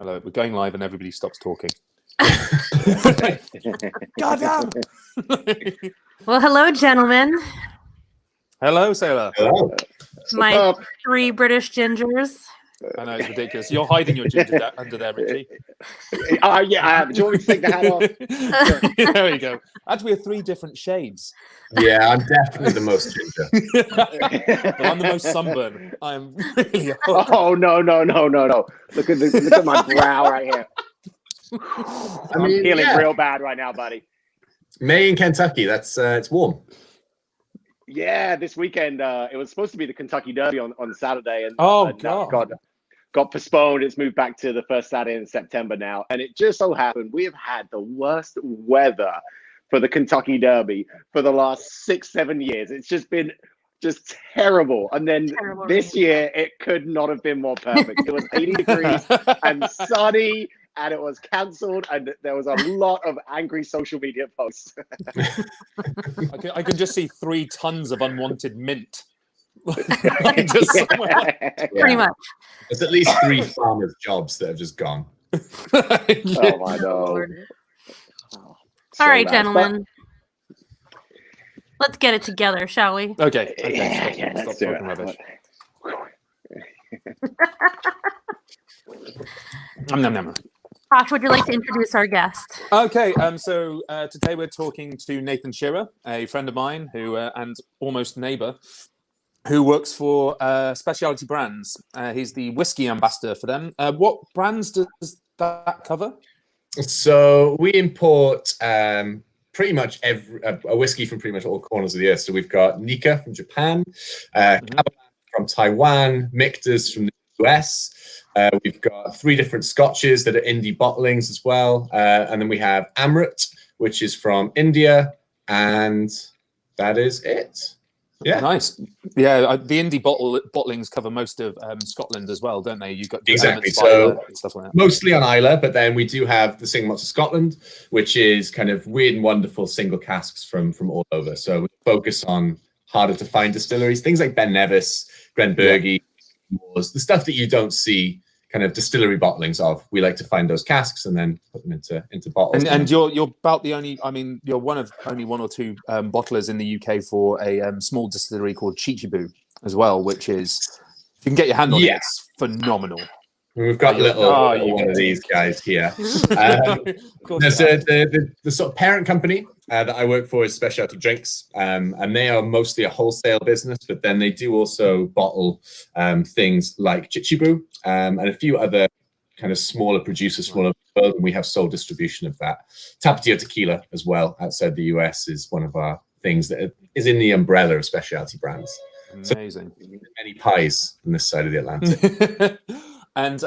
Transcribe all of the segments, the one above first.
Hello, we're going live and everybody stops talking. Goddamn! Well, hello, gentlemen. Hello, Sailor. Hello. My three British gingers. I know, it's ridiculous. You're hiding your ginger under there, Richie. Yeah, I am. Do you want me to take the hat off? There we go. Actually, we're three different shades. Yeah, I'm definitely the most ginger. But I'm the most sunburned. I'm really old. Oh no! Look at my brow right here. I'm feeling real bad right now, buddy. May in Kentucky. That's it's warm. Yeah, this weekend it was supposed to be the Kentucky Derby on Saturday, and got postponed. It's moved back to the first Saturday in September now, and it just so happened we have had the worst weather for the Kentucky Derby for the last 6-7 years. It's just been terrible. And then this year it could not have been more perfect. It was 80 degrees and sunny, and it was cancelled, and there was a lot of angry social media posts. I can just see 3 tons of unwanted mint. Pretty much. There's at least 3 farmers' jobs that have just gone. Oh my God. All right, gentlemen. Let's get it together, shall we? Okay. Let's do it. Rubbish. Nom. Josh, would you like to introduce our guest? Okay, so today we're talking to Nathan Shearer, a friend of mine who and almost neighbour, who works for Specialty Brands. He's the whiskey ambassador for them. What brands does that cover? So we import pretty much a whiskey from pretty much all corners of the earth. So we've got Nika from Japan, Cabernet from Taiwan, Michter's from the US. We've got 3 different scotches that are indie bottlings as well. And then we have Amrit, which is from India. And that is it. Yeah, nice. Yeah, the indie bottlings cover most of Scotland as well, don't they? You've got exactly. So stuff like that. Mostly on Islay, but then we do have the Single Malts of Scotland, which is kind of weird and wonderful single casks from all over. So we focus on harder to find distilleries, things like Ben Nevis, Glenbergie, the stuff that you don't see kind of distillery bottlings of. We like to find those casks and then put them into bottles. And you're about the only, I mean, you're one of only 1 or 2 bottlers in the UK for a small distillery called Chichibu as well, which is, if you can get your hand on it, it's phenomenal. We've got one of these guys here. There's the sort of parent company that I work for is Specialty Drinks, and they are mostly a wholesale business, but then they do also bottle things like Chichibu and a few other kind of smaller producers from all over the world, and we have sole distribution of that. Tapatio Tequila as well outside the US is one of our things that is in the umbrella of Specialty Brands. Amazing. So, many pies on this side of the Atlantic. And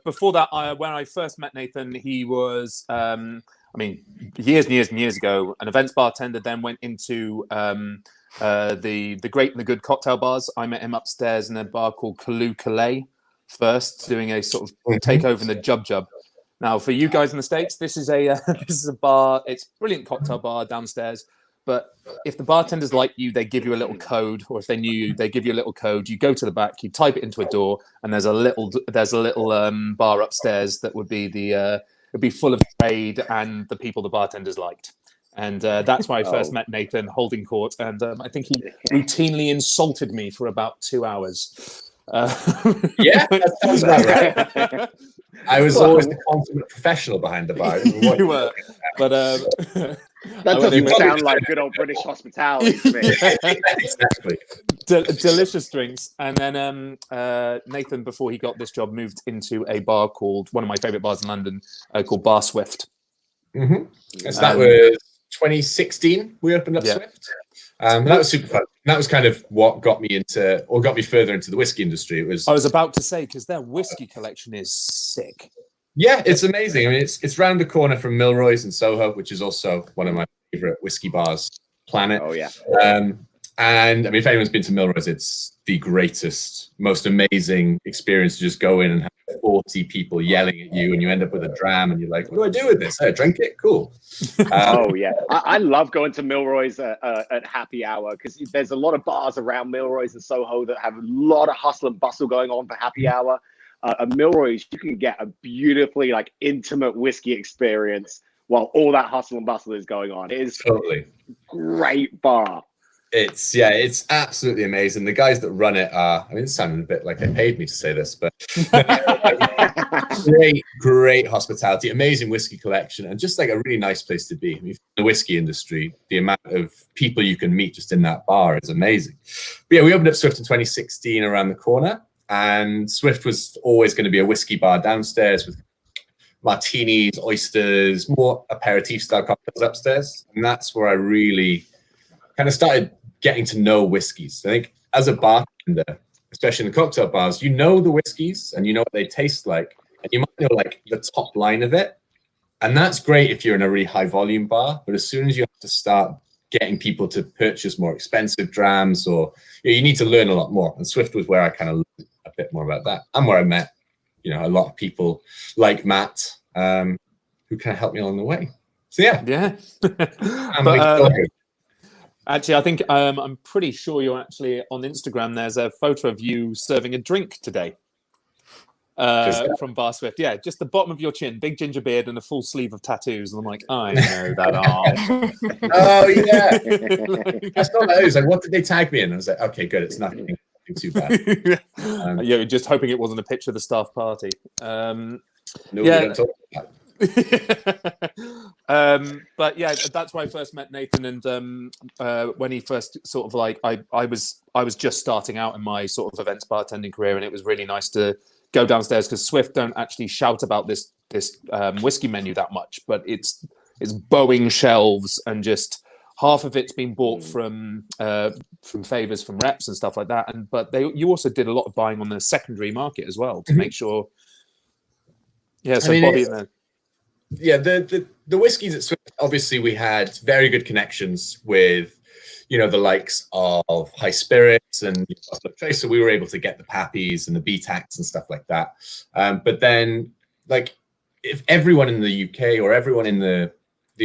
before that, when I first met Nathan, he was, years and years and years ago, an events bartender, then went into the Great and the Good cocktail bars. I met him upstairs in a bar called Kalu Calais first, doing a sort of takeover in the Jub Jub. Now, for you guys in the States, this is a bar. It's a brilliant cocktail bar downstairs. But if the bartenders like you, they give you a little code, or if they knew you, they give you a little code. You go to the back, you type it into a door, and there's a little bar upstairs that would be full of trade and the people the bartenders liked. And that's where I first met Nathan holding court, and I think he routinely insulted me for about 2 hours. Yeah, that sounds about right. I was always the consummate professional behind the bar. You were, but that doesn't sound like good old British hospitality to me. Exactly. Delicious drinks. And then Nathan, before he got this job, moved into a bar called, one of my favorite bars in London, called Bar Swift. So that was 2016. We opened up Swift. That was super fun. That was kind of what got me further into the whiskey industry. I was about to say, because their whiskey collection is sick. Yeah, it's amazing. I mean, it's round the corner from Milroy's in Soho, which is also one of my favorite whiskey bars, planet. Oh yeah. And I mean, if anyone's been to Milroy's, it's the greatest, most amazing experience to just go in and have 40 people yelling at you, and you end up with a dram, and you're like, what do I do with this? I drink it? Cool. Oh, yeah. I love going to Milroy's at happy hour, because there's a lot of bars around Milroy's and Soho that have a lot of hustle and bustle going on for happy hour. at Milroy's, you can get a beautifully like intimate whiskey experience while all that hustle and bustle is going on. It is totally great bar. It's absolutely amazing. The guys that run it are, I mean, it's sounding a bit like they paid me to say this, but great hospitality, amazing whiskey collection, and just like a really nice place to be. I mean, the whiskey industry, the amount of people you can meet just in that bar is amazing. But yeah, we opened up Swift in 2016 around the corner, and Swift was always going to be a whiskey bar downstairs with martinis, oysters, more aperitif style cocktails upstairs. And that's where I really kind of started getting to know whiskeys. I think as a bartender, especially in the cocktail bars, you know the whiskeys and you know what they taste like, and you might know like the top line of it. And that's great if you're in a really high volume bar, but as soon as you have to start getting people to purchase more expensive drams, or you need to learn a lot more. And Swift was where I kind of learned a bit more about that, and where I met, a lot of people like Matt, who kind of helped me along the way. So yeah. Actually, I think I'm pretty sure you're actually on Instagram. There's a photo of you serving a drink today from Bar Swift. Yeah, just the bottom of your chin, big ginger beard, and a full sleeve of tattoos. And I'm like, I know that arm. Oh yeah, I saw those. Like, what did they tag me in? I was like, okay, good. It's nothing too bad. Yeah, just hoping it wasn't a picture of the staff party. No, we don't talk about that. But yeah, that's why I first met Nathan, and when he first sort of like I was just starting out in my sort of events bartending career, and it was really nice to go downstairs because Swift don't actually shout about this whiskey menu that much, but it's bowing shelves, and just half of it's been bought from favors from reps and stuff like that, but you also did a lot of buying on the secondary market as well to make sure. Yeah, so Bobby and then. Yeah, the whiskies at Swift, obviously we had very good connections with, the likes of High Spirits and Trace, so we were able to get the Pappies and the BTACs and stuff like that. But then, like, if everyone in the UK or everyone in the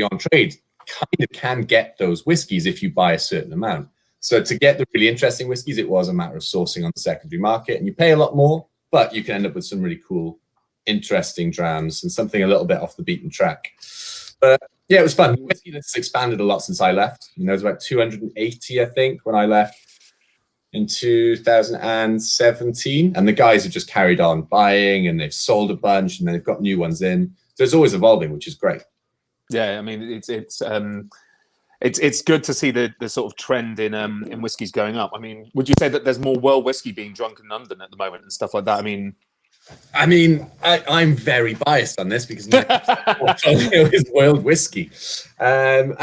on-trade kind of can get those whiskies if you buy a certain amount. So to get the really interesting whiskies, it was a matter of sourcing on the secondary market, and you pay a lot more, but you can end up with some really cool, interesting drams and something a little bit off the beaten track. But yeah, it was fun. Whiskey has expanded a lot since I left. It was about 280, I think, when I left in 2017. And the guys have just carried on buying, and they've sold a bunch, and then they've got new ones in. So it's always evolving, which is great. Yeah, I mean, it's good to see the sort of trend in whiskies going up. I mean, would you say that there's more world whiskey being drunk in London at the moment and stuff like that? I'm very biased on this because my portfolio is world whiskey. London's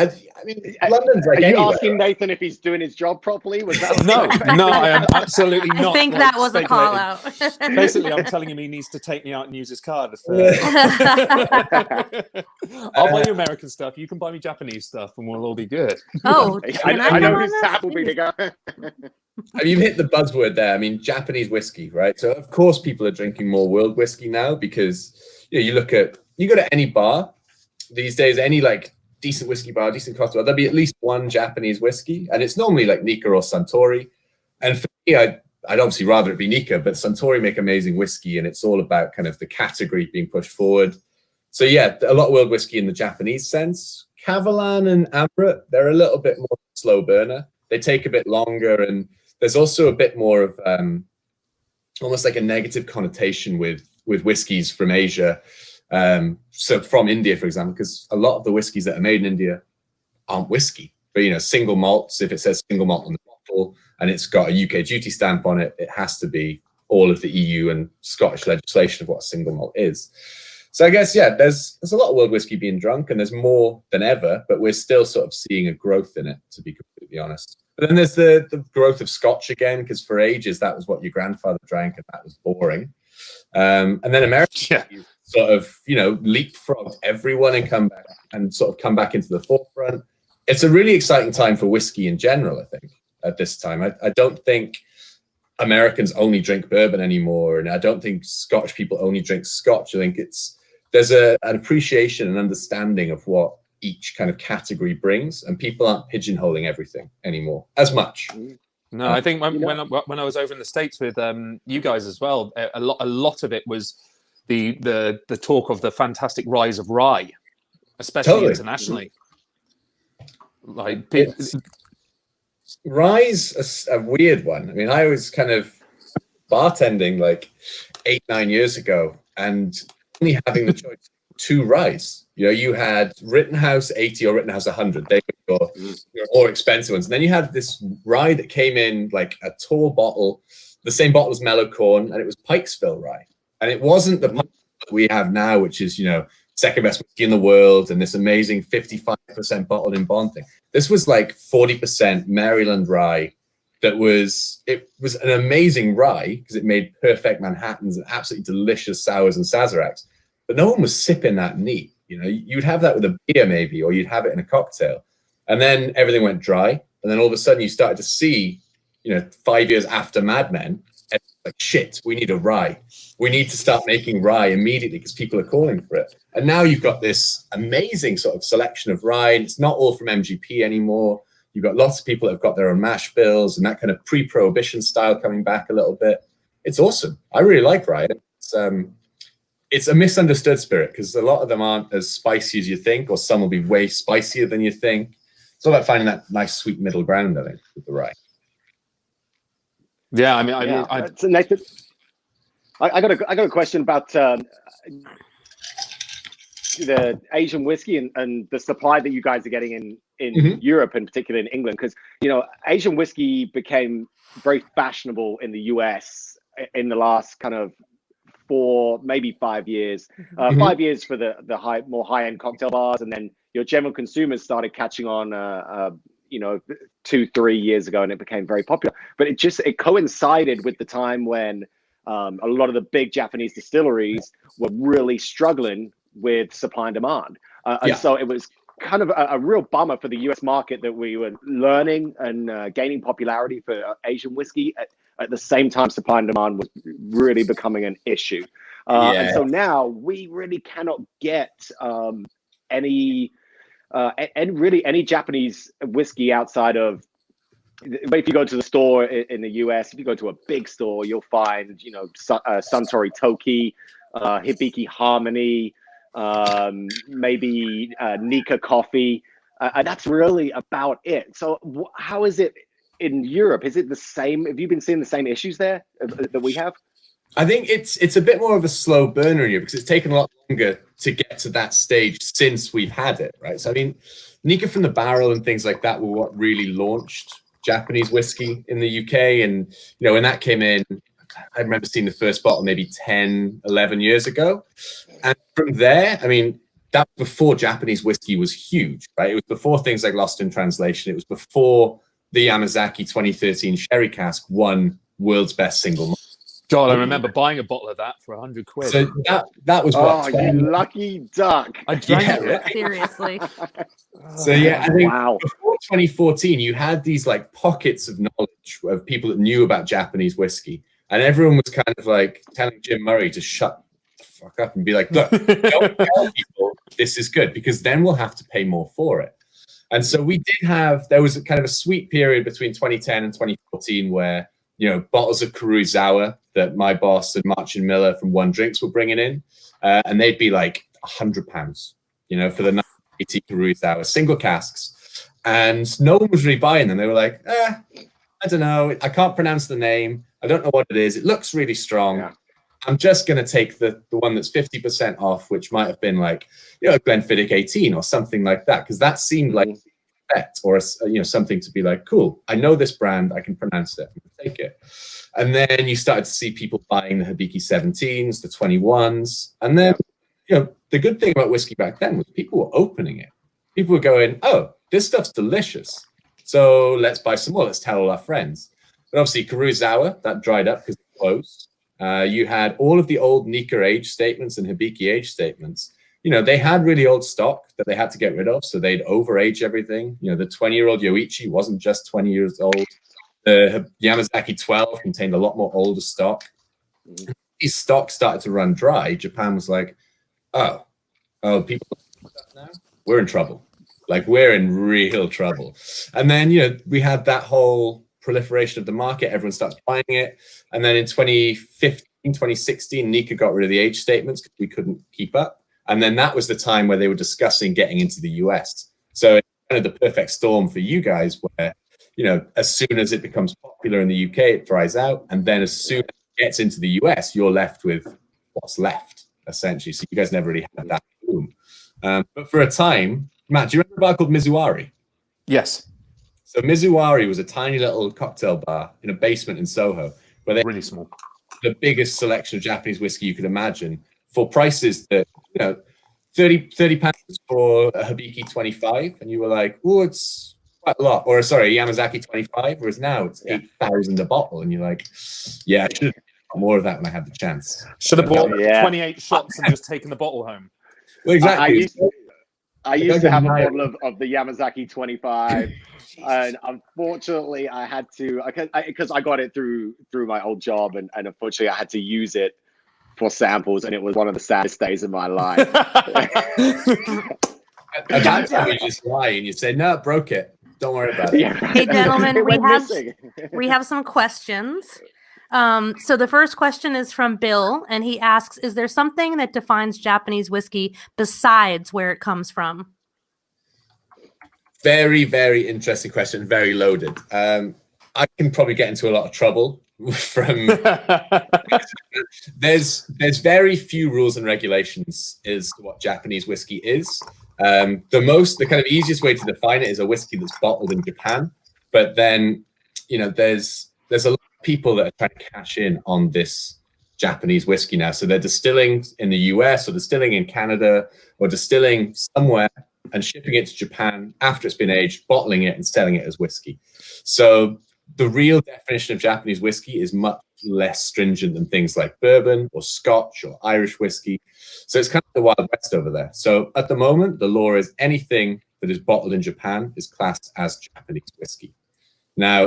like. Are you anywhere. asking Nathan if he's doing his job properly? Was that No, I am absolutely not. I think that was a call out. Basically, I'm telling him he needs to take me out and use his card. I'll buy you American stuff. You can buy me Japanese stuff, and we'll all be good. Oh, I know his tap will be to go. You've hit the buzzword there. I mean, Japanese whiskey, right? So of course people are drinking more world whiskey now because you go to any bar these days, any like decent whiskey bar, decent cocktail bar, there'll be at least one Japanese whiskey, and it's normally like Nikka or Suntory. And for me, I'd obviously rather it be Nikka, but Suntory make amazing whiskey, and it's all about kind of the category being pushed forward. So yeah, a lot of world whiskey in the Japanese sense. Kavalan and Amrut, they're a little bit more slow burner. They take a bit longer, and there's also a bit more of almost like a negative connotation with whiskeys from Asia. So from India, for example, because a lot of the whiskeys that are made in India aren't whiskey, but single malts. If it says single malt on the bottle and it's got a UK duty stamp on it, it has to be all of the EU and Scottish legislation of what a single malt is. So I guess, yeah, there's a lot of world whiskey being drunk, and there's more than ever, but we're still sort of seeing a growth in it, to be completely honest. But then there's the growth of Scotch again, because for ages that was what your grandfather drank, and that was boring. And then America sort of, leapfrogged everyone and come back into the forefront. It's a really exciting time for whiskey in general, I think, at this time. I don't think Americans only drink bourbon anymore, and I don't think Scottish people only drink Scotch. I think there's an appreciation and understanding of what each kind of category brings, and people aren't pigeonholing everything anymore as much. No, I think when I was over in the States with you guys as well, a lot of it was the talk of the fantastic rise of rye, especially internationally. Like rye's a weird one. I mean, I was kind of bartending like 8-9 years ago, and only having the choice two ryes. You know, you had Rittenhouse 80 or Rittenhouse 100. They were your more expensive ones. And then you had this rye that came in like a tall bottle, the same bottle as Mellow Corn, and it was Pikesville rye. And it wasn't the that we have now, which is, you know, second best whiskey in the world and this amazing 55% bottled in bond thing. This was like 40% Maryland rye. It was an amazing rye because it made perfect Manhattans and absolutely delicious sours and sazeracs. But no one was sipping that neat. You know, you'd have that with a beer maybe, or you'd have it in a cocktail. And then everything went dry. And then all of a sudden you started to see, you know, 5 years after Mad Men, like, shit, we need a rye. We need to start making rye immediately because people are calling for it. And now you've got this amazing sort of selection of rye. And it's not all from MGP anymore. You've got lots of people that have got their own mash bills and that kind of pre-prohibition style coming back a little bit. It's awesome. I really like rye. It's a misunderstood spirit because a lot of them aren't as spicy as you think, or some will be way spicier than you think. It's all about finding that nice sweet middle ground, I think, with the rye. Yeah, I mean, so Nathan, I got a question about the Asian whiskey and the supply that you guys are getting in Europe, and particularly in England, because, you know, Asian whiskey became very fashionable in the US in the last kind of 4, maybe 5 years. 5 years for the more high-end cocktail bars, and then your general consumers started catching on you know, 2-3 years ago, and it became very popular. But it coincided with the time when a lot of the big Japanese distilleries were really struggling with supply and demand. And so it was kind of a real bummer for the US market that we were learning and gaining popularity for Asian whiskey at the same time supply and demand was really becoming an issue. And so now we really cannot get any Japanese whiskey outside of, if you go to the store in the US, if you go to a big store, you'll find, you know, Suntory Toki, Hibiki Harmony, maybe Nika Coffee. And that's really about it. So how is it in Europe? Is it the same? Have you been seeing the same issues there that we have? I think it's a bit more of a slow burner here because it's taken a lot longer to get to that stage since we've had it, right? So I mean, Nika from the Barrel and things like that were what really launched Japanese whiskey in the UK. And, you know, when that came in, I remember seeing the first bottle maybe 10, 11 years ago. And from there, I mean, that was before Japanese whiskey was huge, right? It was before things like Lost in Translation. It was before the Yamazaki 2013 Sherry Cask won World's Best Single Malt. God, I remember buying a bottle of that for £100. So that was what? Oh, you lucky duck! I drank it. Seriously. So yeah, I think before 2014, you had these like pockets of knowledge of people that knew about Japanese whiskey, and everyone was kind of like telling Jim Murray to shut the fuck up and be like, look, don't tell people this is good because then we'll have to pay more for it. And so there was a kind of a sweet period between 2010 and 2014 where, you know, bottles of Kurosawa that my boss and Martin Miller from One Drinks were bringing in, and they'd be like £100, you know, for the 1980 Kurosawa single casks, and no one was really buying them. They were like, I don't know, I can't pronounce the name, I don't know what it is. It looks really strong. Yeah. I'm just going to take the one that's 50% off, which might have been like, you know, Glenfiddich 18 or something like that, because that seemed like bet or, you know, something to be like, cool, I know this brand, I can pronounce it, take it. And then you started to see people buying the Hibiki 17s, the 21s. And then, you know, the good thing about whiskey back then was people were opening it. People were going, oh, this stuff's delicious. So let's buy some more. Let's tell all our friends. But obviously, Kurosawa, that dried up because it closed. You had all of the old Nika age statements and Hibiki age statements. You know, they had really old stock that they had to get rid of. So they'd overage everything. You know, the 20-year-old Yoichi wasn't just 20 years old. The Yamazaki 12 contained a lot more older stock. These stocks started to run dry. Japan was like, oh, people now? We're in trouble. Like, we're in real trouble. And then, you know, we had that whole proliferation of the market. Everyone starts buying it. And then in 2015, 2016, Nika got rid of the age statements because we couldn't keep up. And then that was the time where they were discussing getting into the US. So it's kind of the perfect storm for you guys where, you know, as soon as it becomes popular in the UK, it dries out. And then as soon as it gets into the US, you're left with what's left, essentially. So you guys never really had that boom. But for a time, Matt, do you remember a bar called Mizuari? Yes. So Mizuari was a tiny little cocktail bar in a basement in Soho, where they really small, the biggest selection of Japanese whiskey you could imagine for prices that, you know, 30 pounds for a Hibiki 25, and you were like, oh, it's quite a lot. Or sorry, Yamazaki 25, whereas now it's 8,000 a bottle, and you're like, yeah, I should have bought more of that when I had the chance. Should have bought 28 shots and just taken the bottle home. Well, exactly. I used to have a bottle of the Yamazaki 25, and unfortunately, I had to because I got it through my old job, and unfortunately, I had to use it for samples, and it was one of the saddest days of my life. At that time, you just lie and you say, "No, broke it. Don't worry about it." Hey, gentlemen, we have some questions. So the first question is from Bill, and he asks, is there something that defines Japanese whiskey besides where it comes from? Very, very interesting question. Very loaded. I can probably get into a lot of trouble from there's very few rules and regulations as to what Japanese whiskey is. The kind of easiest way to define it is a whiskey that's bottled in Japan, but then, you know, there's a lot of people that are trying to cash in on this Japanese whiskey now. So they're distilling in the US or distilling in Canada or distilling somewhere and shipping it to Japan after it's been aged, bottling it and selling it as whiskey. So the real definition of Japanese whiskey is much less stringent than things like bourbon or Scotch or Irish whiskey. So it's kind of the Wild West over there. So at the moment, the law is anything that is bottled in Japan is classed as Japanese whiskey. Now,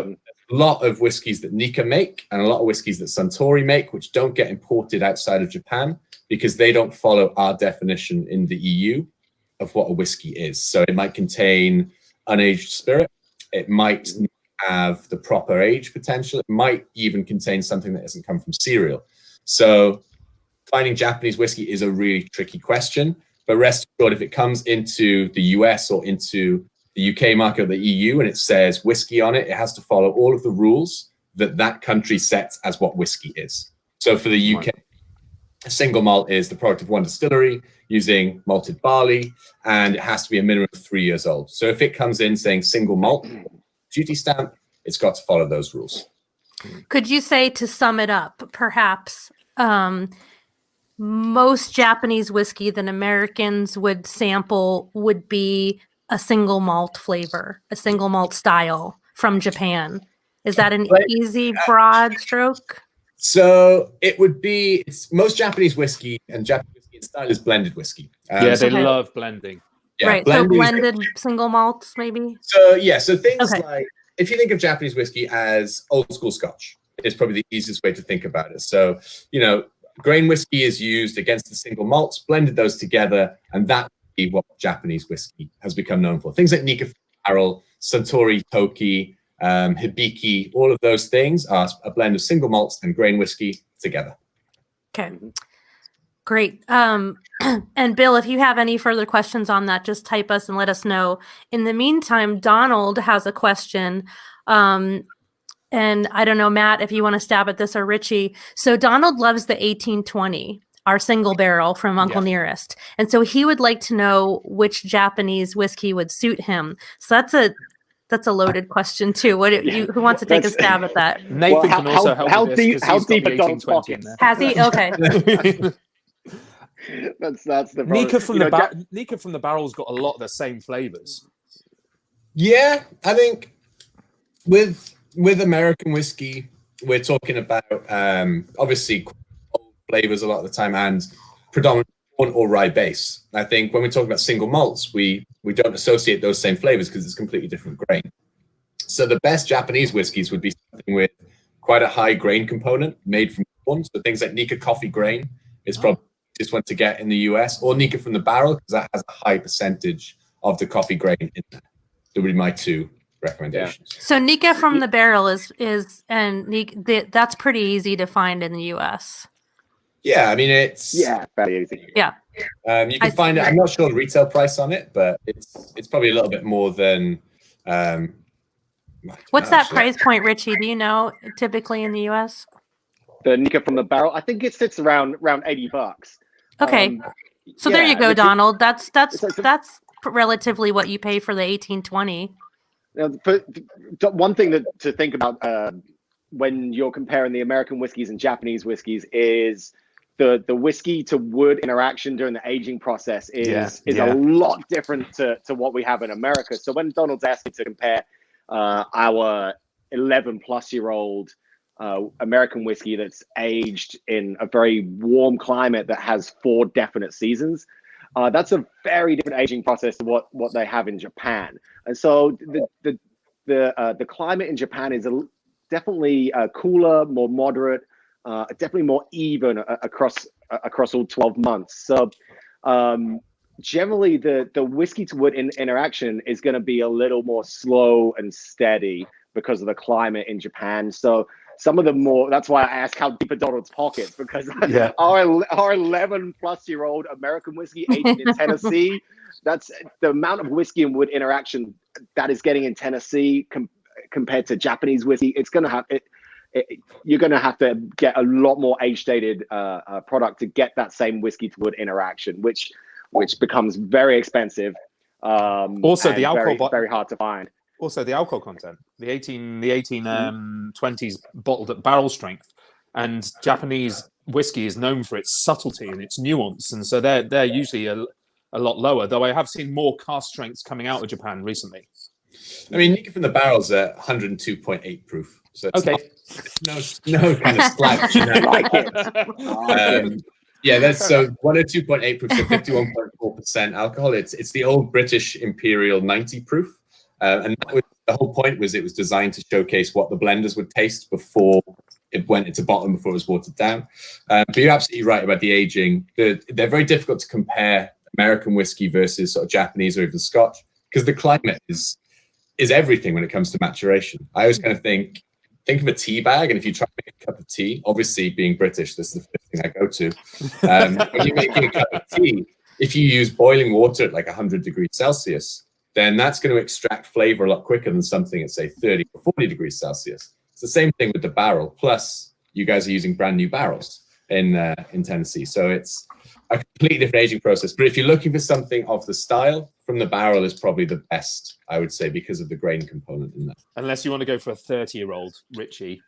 a lot of whiskeys that Nika make and a lot of whiskeys that Suntory make, which don't get imported outside of Japan because they don't follow our definition in the EU of what a whiskey is. So it might contain unaged spirit. It might have the proper age potential. It might even contain something that hasn't come from cereal. So finding Japanese whiskey is a really tricky question, but rest assured, if it comes into the US or into the UK market or the EU and it says whiskey on it, it has to follow all of the rules that that country sets as what whiskey is. So for the UK, a single malt is the product of one distillery using malted barley, and it has to be a minimum of 3 years old. So if it comes in saying single malt, duty stamp, it's got to follow those rules. Could you say, to sum it up, perhaps most Japanese whiskey that Americans would sample would be a single malt flavor, a single malt style from Japan? Is that an easy, broad stroke? So it would be, most Japanese whiskey and Japanese whiskey in style is blended whiskey. They love blending. Yeah, right, so blended single malts, maybe? So things like, if you think of Japanese whiskey as old school Scotch, is probably the easiest way to think about it. So, you know, grain whiskey is used against the single malts, blended those together, and that would be what Japanese whiskey has become known for. Things like Nika Barrel, Suntory Toki, Hibiki, all of those things are a blend of single malts and grain whiskey together. Okay, great. And Bill, if you have any further questions on that, just type us and let us know. In the meantime, Donald has a question. And I don't know, Matt, if you want to stab at this, or Richie. So Donald loves the 1820, our single barrel from Uncle Nearest. And so he would like to know which Japanese whiskey would suit him. So that's a loaded question too. Who wants to take a stab at that? Nathan can also help with this. How deep are Donald's pockets? Has he? Okay. that's the problem. Nika from the Barrel's got a lot of the same flavors. Yeah, I think with American whiskey, we're talking about obviously old flavors a lot of the time and predominantly corn or rye base. I think when we talk about single malts, we don't associate those same flavors because it's completely different grain. So the best Japanese whiskeys would be something with quite a high grain component made from corn. So things like Nika coffee grain is probably just one to get in the US, or Nika from the Barrel because that has a high percentage of the coffee grain in there. That would be my two recommendations. So Nika from the Barrel that's pretty easy to find in the US. Yeah, I mean it's very easy. Yeah. You can find it. I'm not sure the retail price on it, but it's probably a little bit more than. What's that price point, Richie? Do you know typically in the US? The Nika from the Barrel, I think it sits around $80. Okay, so there you go, Donald. That's relatively what you pay for the 1820. One thing to think about when you're comparing the American whiskeys and Japanese whiskeys is the whiskey to wood interaction during the aging process is a lot different to what we have in America. So when Donald's asking to compare our 11-plus-year-old American whiskey that's aged in a very warm climate that has 4 definite seasons, that's a very different aging process to what they have in Japan. And so the climate in Japan is definitely cooler, more moderate, definitely more even across all 12 months. So generally the whiskey to wood interaction is going to be a little more slow and steady because of the climate in Japan. So some of the more, that's why I asked how deep are Donald's pockets, because our 11-plus-year-old American whiskey aged in Tennessee, that's the amount of whiskey and wood interaction that is getting in Tennessee compared to Japanese whiskey. It's going to have you're going to have to get a lot more age-dated product to get that same whiskey to wood interaction, which becomes very expensive. Also, the alcohol very hard to find. Also, the alcohol content, the 1820s bottled at barrel strength, and Japanese whiskey is known for its subtlety and its nuance, and so they're usually a lot lower. Though I have seen more cask strengths coming out of Japan recently. I mean, Nika from the Barrel's at 102.8 proof. So it's no kind of slouch. Like it. Yeah, that's so 102.8 proof, so 51.4% alcohol. It's the old British Imperial 90 proof. And that was, the whole point was it was designed to showcase what the blenders would taste before it went into bottle, before it was watered down. But you're absolutely right about the aging. They're very difficult to compare American whiskey versus sort of Japanese or even Scotch, because the climate is everything when it comes to maturation. I always kind of think of a tea bag, and if you try to make a cup of tea, obviously being British, this is the first thing I go to. When you're making a cup of tea, if you use boiling water at like 100 degrees Celsius, then that's going to extract flavor a lot quicker than something at, say, 30 or 40 degrees Celsius. It's the same thing with the barrel. Plus, you guys are using brand new barrels in Tennessee. So it's a completely different aging process. But if you're looking for something of the style, from the barrel is probably the best, I would say, because of the grain component in that. Unless you want to go for a 30-year-old, Richie.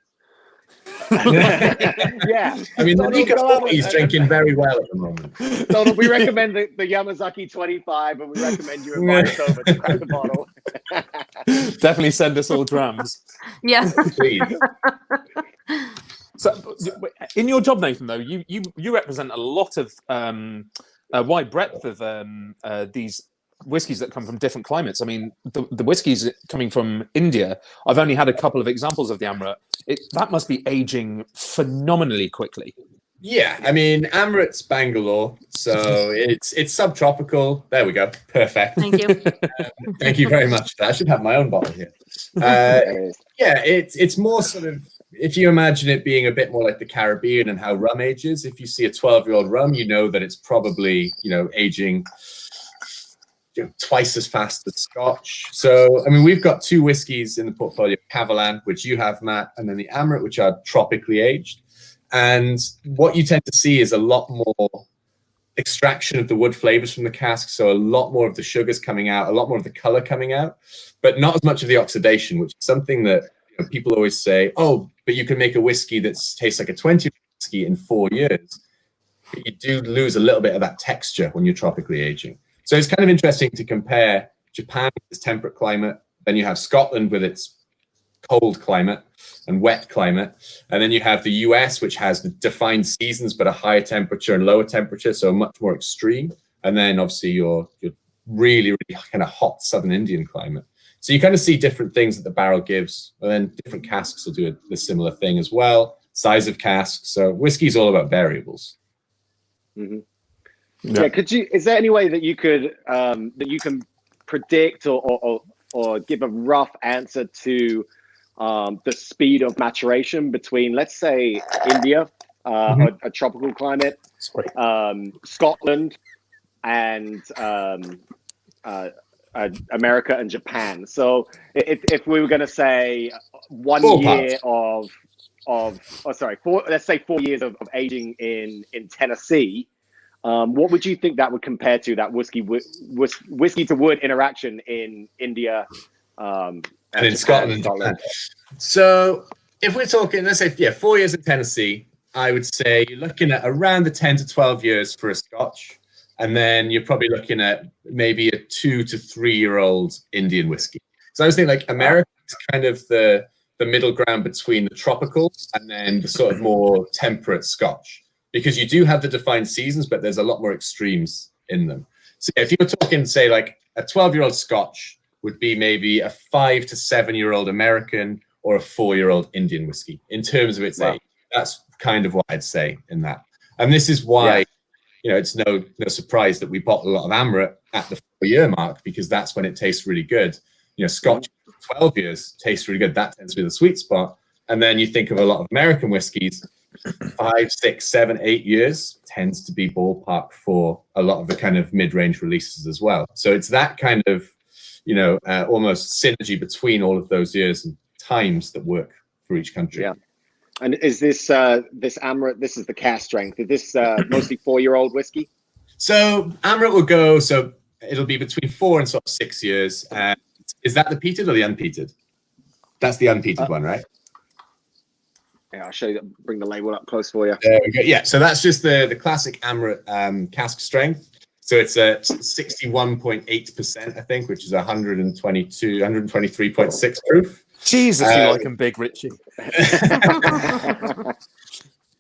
Yeah. I mean, the Nika 40 is drinking very well at the moment. So we recommend the Yamazaki 25, and we recommend you invite us over to crack the bottle. Definitely send us all drams. Yeah. Please. So, in your job, Nathan, though, you represent a lot of a wide breadth of these whiskies that come from different climates. I mean, the whiskies coming from India, I've only had a couple of examples of the Amrit. That must be aging phenomenally quickly. Yeah, I mean, Amrit's Bangalore, so it's subtropical. There we go, perfect. Thank you. Thank you very much for that. I should have my own bottle here. Yeah, it's more sort of, if you imagine it being a bit more like the Caribbean and how rum ages, if you see a 12-year-old rum, you know that it's probably, aging twice as fast as Scotch. So, I mean, we've got 2 whiskies in the portfolio, Cavalan, which you have, Matt, and then the Amrit, which are tropically aged. And what you tend to see is a lot more extraction of the wood flavors from the cask. So a lot more of the sugars coming out, a lot more of the color coming out, but not as much of the oxidation, which is something that people always say, oh, but you can make a whiskey that tastes like a 20 whiskey in 4 years. But you do lose a little bit of that texture when you're tropically aging. So it's kind of interesting to compare Japan with its temperate climate. Then you have Scotland with its cold climate and wet climate. And then you have the US, which has the defined seasons, but a higher temperature and lower temperature, so much more extreme. And then obviously your really, really kind of hot Southern Indian climate. So you kind of see different things that the barrel gives. And then different casks will do a similar thing as well. Size of casks. So whiskey is all about variables. Mm-hmm. Yeah. Is there any way that you could that you can predict or or give a rough answer to the speed of maturation between, let's say, India, a tropical climate, Scotland, and America and Japan. So if we were going to say 1 year let's say 4 years of aging in Tennessee, what would you think that would compare to, that whiskey to wood interaction in India and in Scotland? So if we're talking, let's say, 4 years in Tennessee, I would say you're looking at around the 10 to 12 years for a Scotch. And then you're probably looking at maybe a 2 to 3 year old Indian whiskey. So I was thinking like America is kind of the middle ground between the tropical and then the sort of more temperate Scotch, because you do have the defined seasons, but there's a lot more extremes in them. So if you were talking, say, like a 12-year-old Scotch would be maybe a 5 to 7 year old American or a 4-year-old Indian whiskey in terms of its age. That's kind of what I'd say in that. And this is why, it's no surprise that we bottle a lot of Amrit at the 4-year mark, because that's when it tastes really good. Scotch 12 years tastes really good. That tends to be the sweet spot. And then you think of a lot of American whiskeys, 5, 6, 7, 8 years tends to be ballpark for a lot of the kind of mid-range releases as well. So it's that kind of, almost synergy between all of those years and times that work for each country. Yeah. And is this Amrit, this is the cask strength, is this mostly 4-year-old whiskey? So Amrit will go, so it'll be between 4 and sort of 6 years. Is that the peated or the unpeated? That's the unpeated one, right? Yeah, I'll show you, bring the label up close for you. There we go. Yeah, so that's just the classic Amrit cask strength. So it's a 61.8%, I think, which is 123.6 proof. Jesus, you like him big, Richie.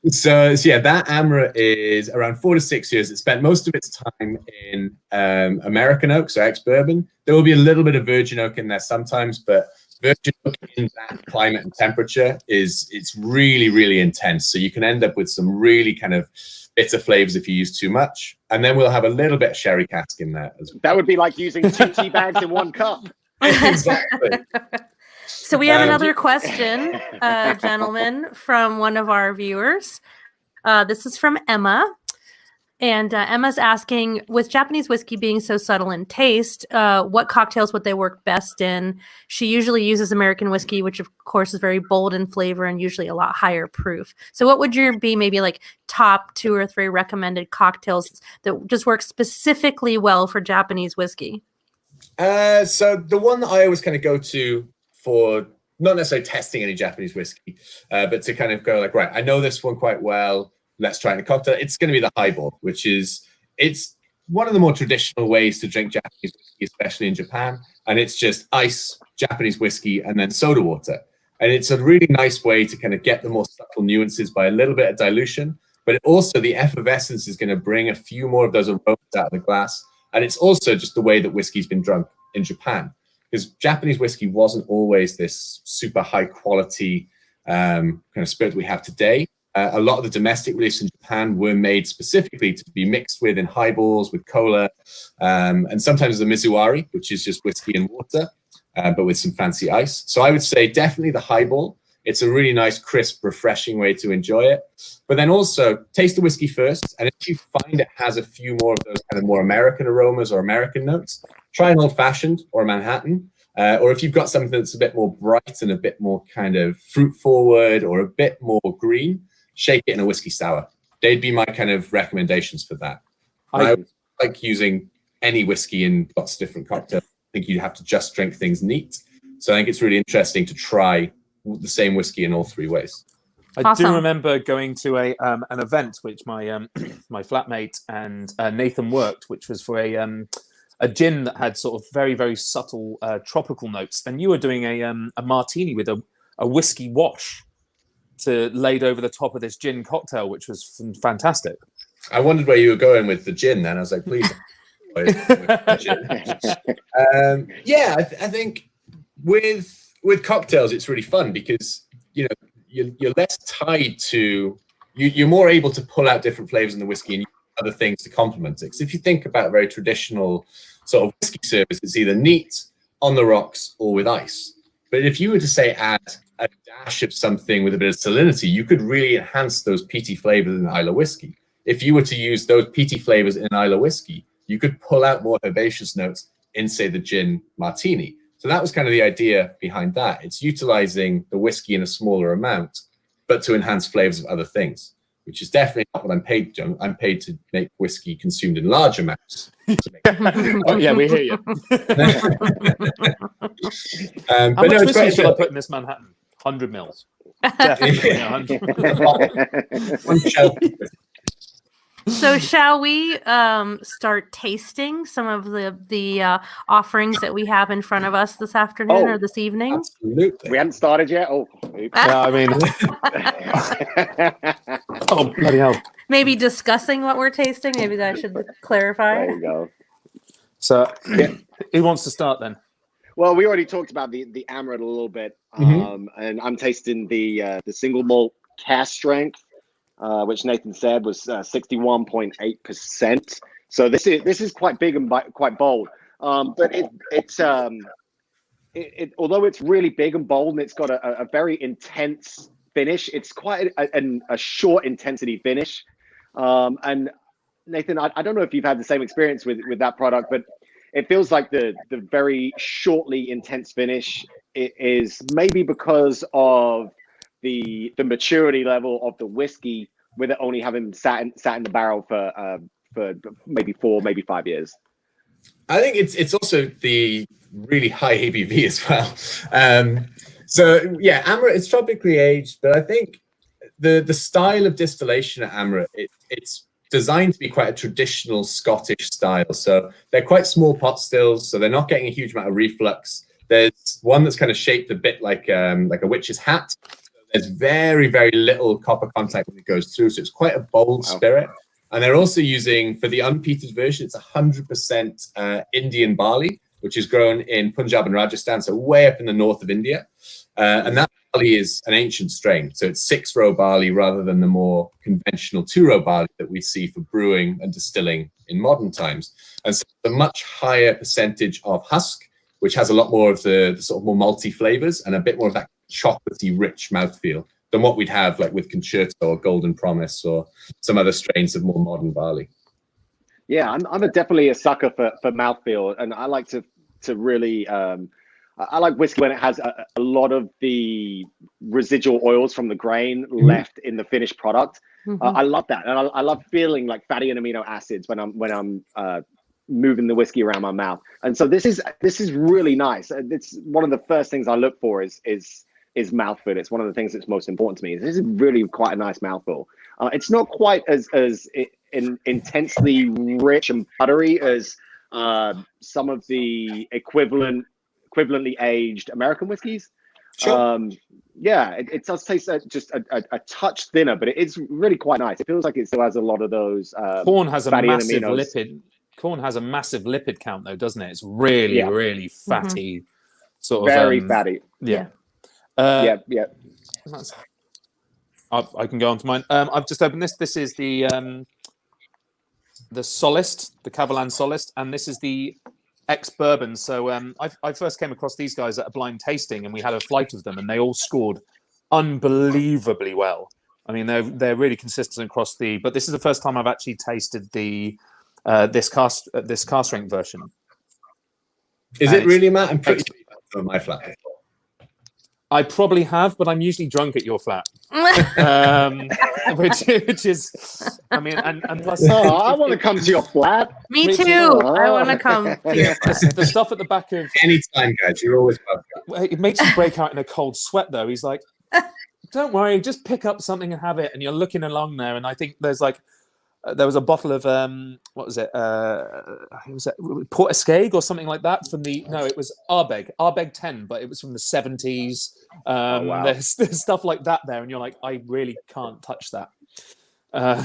So that Amrit is around 4 to 6 years. It spent most of its time in American oak, so ex-bourbon. There will be a little bit of virgin oak in there sometimes, but virgin oak in that climate and temperature it's really, really intense. So you can end up with some really kind of bitter flavors if you use too much. And then we'll have a little bit of sherry cask in there as well. That would be like using 2 tea bags in 1 cup. Exactly. So we have another question, gentlemen, from one of our viewers. This is from Emma. And Emma's asking, with Japanese whiskey being so subtle in taste, what cocktails would they work best in? She usually uses American whiskey, which of course is very bold in flavor and usually a lot higher proof. So what would your be maybe like top 2 or 3 recommended cocktails that just work specifically well for Japanese whiskey? So the one that I always kind of go to for not necessarily testing any Japanese whiskey, but to kind of go like, right, I know this one quite well. Let's try it in a cocktail. It's going to be the highball, it's one of the more traditional ways to drink Japanese whiskey, especially in Japan. And it's just ice, Japanese whiskey, and then soda water. And it's a really nice way to kind of get the more subtle nuances by a little bit of dilution. But the effervescence is going to bring a few more of those aromas out of the glass. And it's also just the way that whiskey's been drunk in Japan. Because Japanese whiskey wasn't always this super high quality kind of spirit we have today. A lot of the domestic releases in Japan were made specifically to be mixed with in highballs, with cola, and sometimes the mizuwari, which is just whiskey and water, but with some fancy ice. So I would say definitely the highball. It's a really nice, crisp, refreshing way to enjoy it. But then also taste the whiskey first. And if you find it has a few more of those kind of more American aromas or American notes, try an old fashioned or a Manhattan. Or if you've got something that's a bit more bright and a bit more kind of fruit forward or a bit more green, shake it in a whiskey sour. They'd be my kind of recommendations for that. I like using any whiskey in lots of different cocktails. I think you have to just drink things neat. So I think it's really interesting to try the same whiskey in all 3 ways. I do remember going to an event which my my flatmate and Nathan worked, which was for a gin that had sort of very, very subtle tropical notes, and you were doing a martini with a whiskey wash laid over the top of this gin cocktail, which was fantastic. I wondered where you were going with the gin. Then I was like, please. I think with cocktails, it's really fun because you're less tied to you're more able to pull out different flavors in the whiskey and other things to complement it. Because if you think about a very traditional sort of whiskey service, it's either neat on the rocks or with ice. But if you were to say add a dash of something with a bit of salinity, you could really enhance those peaty flavors in Islay whiskey. If you were to use those peaty flavors in Islay whiskey, you could pull out more herbaceous notes in, say, the gin martini. So that was kind of the idea behind that. It's utilizing the whiskey in a smaller amount, but to enhance flavors of other things, which is definitely not what I'm paid to. I'm paid to make whiskey consumed in large amounts. Oh, yeah, we hear you. How but much no, whiskey should I put in this Manhattan? 100 mils. Definitely 100. One shelf. So shall we start tasting some of the offerings that we have in front of us this afternoon or this evening? Absolutely. We haven't started yet. Oh, yeah, I mean, oh bloody hell! Maybe discussing what we're tasting. Maybe that should clarify. there you go. So, who wants to start then? Well, we already talked about the Amaret a little bit, and I'm tasting the single malt cask strength, which Nathan said was 61.8%. So this is quite big and quite bold, but it's although it's really big and bold and it's got a very intense finish, it's quite a short intensity finish. And Nathan, I don't know if you've had the same experience with that product, but it feels like the very shortly intense finish is maybe because of the maturity level of the whiskey, with it only having sat in the barrel for maybe 4, maybe 5 years. I think it's also the really high ABV as well. So yeah, Amaret is tropically aged, but I think the style of distillation at Amaret, it's designed to be quite a traditional Scottish style. So they're quite small pot stills, so they're not getting a huge amount of reflux. There's one that's kind of shaped a bit like a witch's hat. There's very, very little copper contact when it goes through, so it's quite a bold spirit. And they're also using, for the unpeated version, it's 100% Indian barley, which is grown in Punjab and Rajasthan, so way up in the north of India. And that barley is an ancient strain, so it's 6-row barley rather than the more conventional 2-row barley that we see for brewing and distilling in modern times. And so a much higher percentage of husk, which has a lot more of the sort of more malty flavors and a bit more of that chocolatey, rich mouthfeel than what we'd have like with Concerto or Golden Promise or some other strains of more modern barley. Yeah, I'm definitely a sucker for mouthfeel, and I like to really I like whiskey when it has a lot of the residual oils from the grain left in the finished product. I love that, and I love feeling like fatty and amino acids when I'm moving the whiskey around my mouth. And so this is really nice. It's one of the first things I look for is mouthfeel. It's one of the things that's most important to me. This is really quite a nice mouthfeel. It's not quite as intensely rich and buttery as some of the equivalently aged American whiskeys. Sure. Yeah, it does taste just a touch thinner, but it is really quite nice. It feels like it still has a lot of those corn has a fatty massive aminos. lipid. Corn has a massive lipid count, though, doesn't it? It's really, really fatty, sort of very fatty. Yeah. Yeah. I can go on to mine. I've just opened this. This is the Solist, the Cavalan Solist, and this is the ex-bourbon. So I first came across these guys at a blind tasting, and we had a flight of them, and they all scored unbelievably well. I mean, they're really consistent across the. But this is the first time I've actually tasted the this cast strength version. Is it really, Matt? I'm pretty sure on my flat. I probably have, but I'm usually drunk at your flat, which is, I mean, and plus, I want to come to your flat. Me too. I want to come to your flat. The stuff at the back of anytime, guys. You're always welcome. It makes you break out in a cold sweat, though. He's like, "Don't worry, just pick up something and have it." And you're looking along there, and I think there's like. There was a bottle of what was it? Was it Port Escague or something like that from the? No, it was Ardbeg 10, but it was from the 70s. Wow. There's stuff like that there, and you're like, I really can't touch that.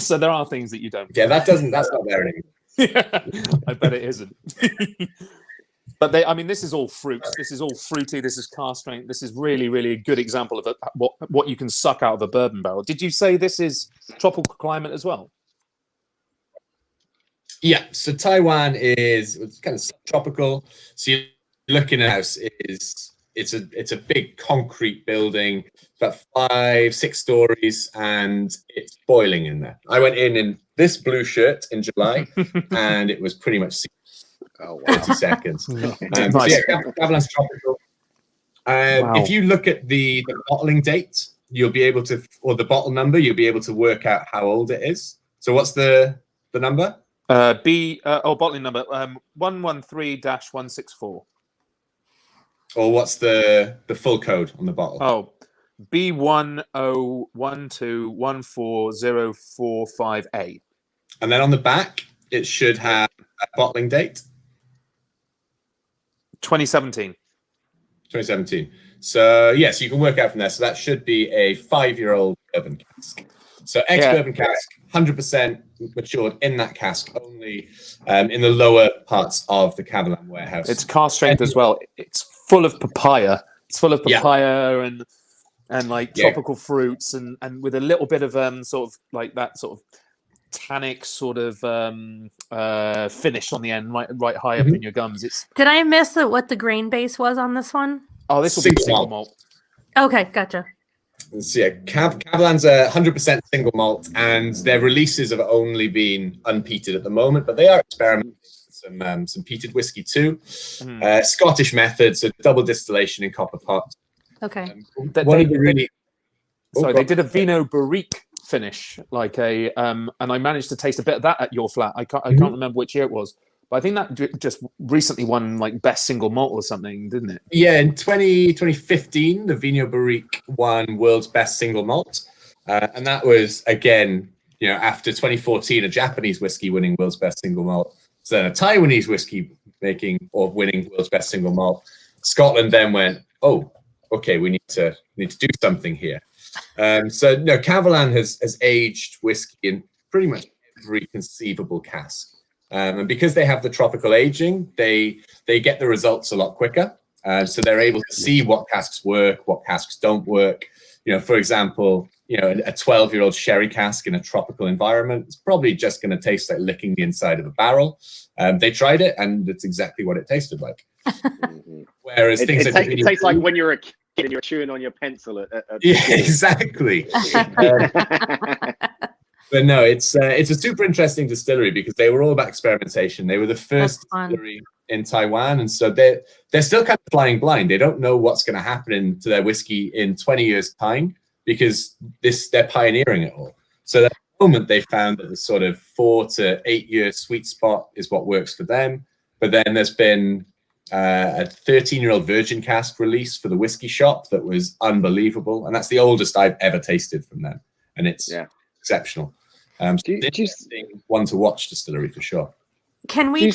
So there are things that you don't. Yeah, that's not there anymore. Yeah, I bet it isn't. But this is all fruit. This is all fruity. This is cask strength. This is really, really a good example of what you can suck out of a bourbon barrel. Did you say this is tropical climate as well? Yeah, so Taiwan is kind of subtropical. So you're looking at a house it's a big concrete building, about 5-6 stories, and it's boiling in there. I went in this blue shirt in July, and it was pretty much 30 seconds. So yeah, Cavalan's tropical. Wow. If you look at the bottling date, you'll be able to, or the bottle number, you'll be able to work out how old it is. So what's the number? Bottling number 113-164. Or what's the full code on the bottle? Oh, B1012140458. And then on the back, it should have a bottling date. 2017. 2017. So yes, you can work out from there. So that should be a 5-year-old bourbon cask. So ex-bourbon cask, 100% matured in that cask, only in the lower parts of the Cavalan warehouse. It's cask strength as well. It's full of papaya. It's full of papaya and like tropical fruits and with a little bit of sort of like that sort of tannic sort of finish on the end, right high up in your gums. Did I miss what the grain base was on this one? Oh, this will be single malt. Okay, gotcha. So yeah, Cavalan's a 100% single malt, and their releases have only been unpeated at the moment, but they are experimenting with some peated whiskey too. Scottish method, so double distillation in copper pot. Okay. They did a Vino Barrique finish, like and I managed to taste a bit of that at your flat. I can't remember which year it was, but I think that just recently won like best single malt or something, didn't it? Yeah, in 2015, the Vino Barrique won world's best single malt, and that was again, after 2014, a Japanese whiskey winning world's best single malt. So then a Taiwanese whiskey winning world's best single malt. Scotland then went, oh, okay, we need to do something here. So no, Cavalan has aged whiskey in pretty much every conceivable cask. And because they have the tropical aging, they get the results a lot quicker. So they're able to see what casks work, what casks don't work. For example, a 12-year-old sherry cask in a tropical environment is probably just going to taste like licking the inside of a barrel. They tried it, and it's exactly what it tasted like. Whereas it tastes like when you're a kid and you're chewing on your pencil. Exactly. But no, it's a super interesting distillery because they were all about experimentation. They were the first distillery in Taiwan, and so they're still kind of flying blind. They don't know what's going to happen to their whiskey in 20 years' time because they're pioneering it all. So at the moment, they found that the sort of 4 to 8 year sweet spot is what works for them. But then there's been a 13-year-old virgin cask release for the whiskey shop that was unbelievable, and that's the oldest I've ever tasted from them, and it's exceptional. One to watch distillery for sure. Can we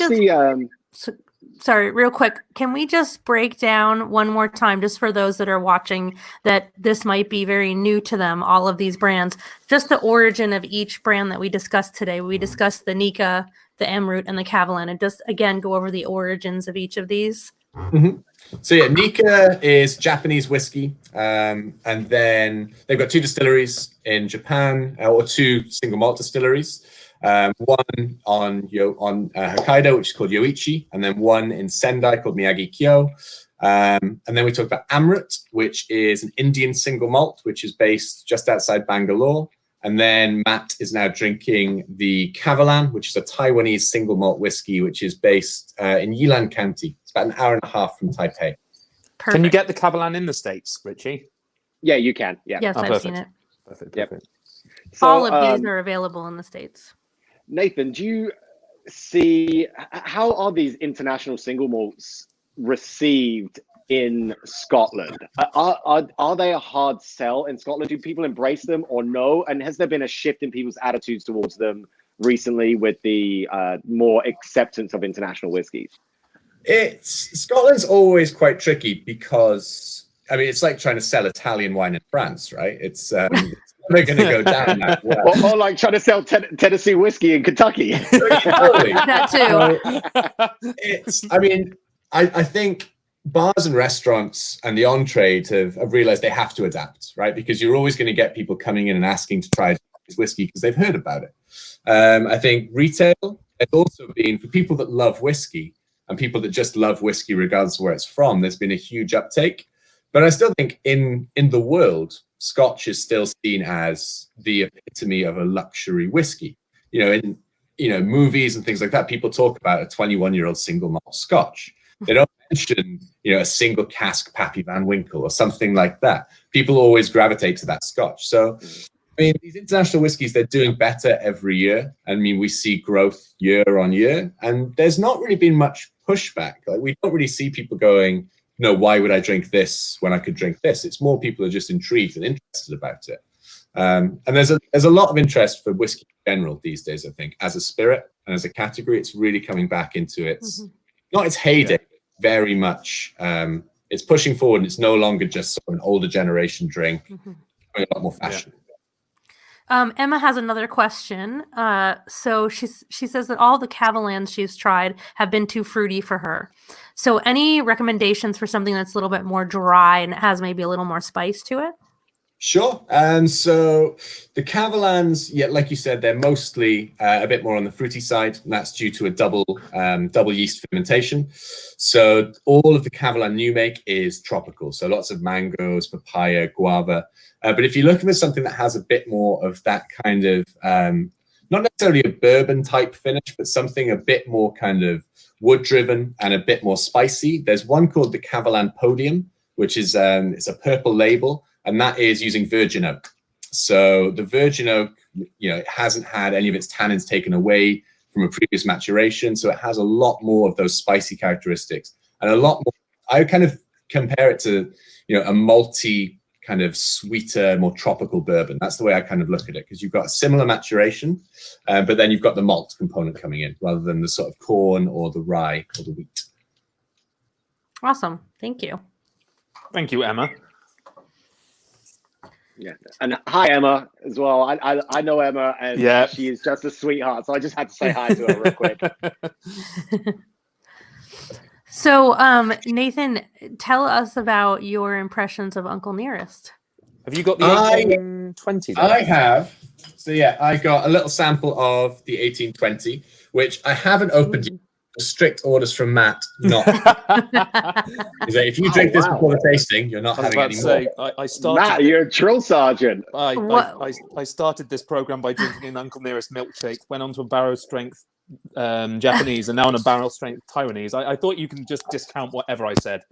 sorry, real quick, can we just break down one more time, just for those that are watching, that this might be very new to them, all of these brands, just the origin of each brand that we discussed today? We discussed the Nikka, the Emerald, and the Cavalan, and just again go over the origins of each of these. So yeah, Nikka is Japanese whiskey, and then they've got 2 distilleries in Japan, or 2 single malt distilleries. One on Hokkaido, which is called Yoichi, and then one in Sendai called Miyagi Kyo. And then we talked about Amrit, which is an Indian single malt, which is based just outside Bangalore. And then Matt is now drinking the Cavalan, which is a Taiwanese single malt whiskey, which is based in Yilan County. It's about an hour and a half from Taipei. Perfect. Can you get the Cavalan in the States, Richie? Yeah, you can. Yeah. Yes, I've seen it. Perfect. So, all of these are available in the States. Nathan, do you see, how are these international single malts received in Scotland? Are they a hard sell in Scotland? Do people embrace them or no? And has there been a shift in people's attitudes towards them recently with the more acceptance of international whiskies? Scotland's always quite tricky because, I mean, it's like trying to sell Italian wine in France, right? It's never going to go down that well. Or like trying to sell Tennessee whiskey in Kentucky. Totally. That too. So I think bars and restaurants and the on-trade have realized they have to adapt, right? Because you're always going to get people coming in and asking to try whiskey because they've heard about it. I think retail has also been, for people that love whiskey, and people that just love whiskey regardless of where it's from, there's been a huge uptake. But I still think in the world, Scotch is still seen as the epitome of a luxury whiskey. In movies and things like that, people talk about a 21-year-old single malt Scotch. They don't mention, a single cask Pappy Van Winkle or something like that. People always gravitate to that Scotch. So, these international whiskies, they're doing better every year. We see growth year on year, and there's not really been much pushback. Like, we don't really see people going, why would I drink this when I could drink this? It's more people are just intrigued and interested about it. And there's a lot of interest for whiskey in general these days, I think, as a spirit and as a category. It's really coming back into its, not its heyday, very much. It's pushing forward, and it's no longer just sort of an older generation drink, a lot more fashion. Emma has another question. So she says that all the Cavalans she's tried have been too fruity for her. So any recommendations for something that's a little bit more dry and has maybe a little more spice to it? Sure. So the Cavalans, like you said, they're mostly a bit more on the fruity side, and that's due to a double yeast fermentation. So all of the Cavalan new make is tropical. So lots of mangoes, papaya, guava. But if you're looking for something that has a bit more of that kind of, not necessarily a bourbon type finish, but something a bit more kind of wood driven and a bit more spicy, there's one called the Cavalan Podium, which is it's a purple label, and that is using virgin oak. So the virgin oak, it hasn't had any of its tannins taken away from a previous maturation, so it has a lot more of those spicy characteristics and a lot more. I kind of compare it to, a malty, kind of sweeter, more tropical bourbon. That's the way I kind of look at it, because you've got a similar maturation, but then you've got the malt component coming in rather than the sort of corn or the rye or the wheat. Awesome. Thank you. Thank you, Emma. Yeah, and hi, Emma, as well. I know Emma, and she is just a sweetheart, so I just had to say hi to her real quick. So, Nathan, tell us about your impressions of Uncle Nearest. Have you got the 1820? I have. So, I got a little sample of the 1820, which I haven't opened yet. Strict orders from Matt, not. If you drink this before the tasting, you're not having any more. I started. Matt, you're a drill sergeant. I started this program by drinking an Uncle Nearest milkshake, went on to a barrel strength Japanese, and now on a barrel strength Taiwanese. I thought you can just discount whatever I said.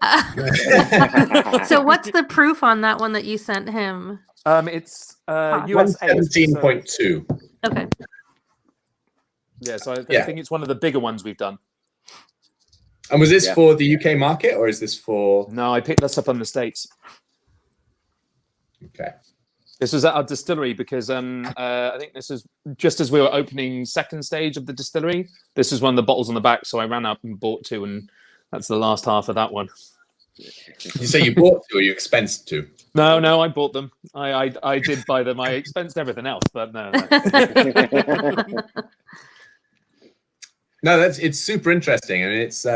So what's the proof on that one that you sent him? It's US 17.2. Okay. Yeah, so I think it's one of the bigger ones we've done. And was this for the UK market, or is this for? No, I picked this up on the States. Okay. This was at our distillery because I think this is just as we were opening second stage of the distillery. This is one of the bottles on the back, so I ran up and bought two, and that's the last half of that one. You say you bought two, or you expensed two? No, I bought them. I did buy them. I expensed everything else, but no. No, it's super interesting. I mean, it's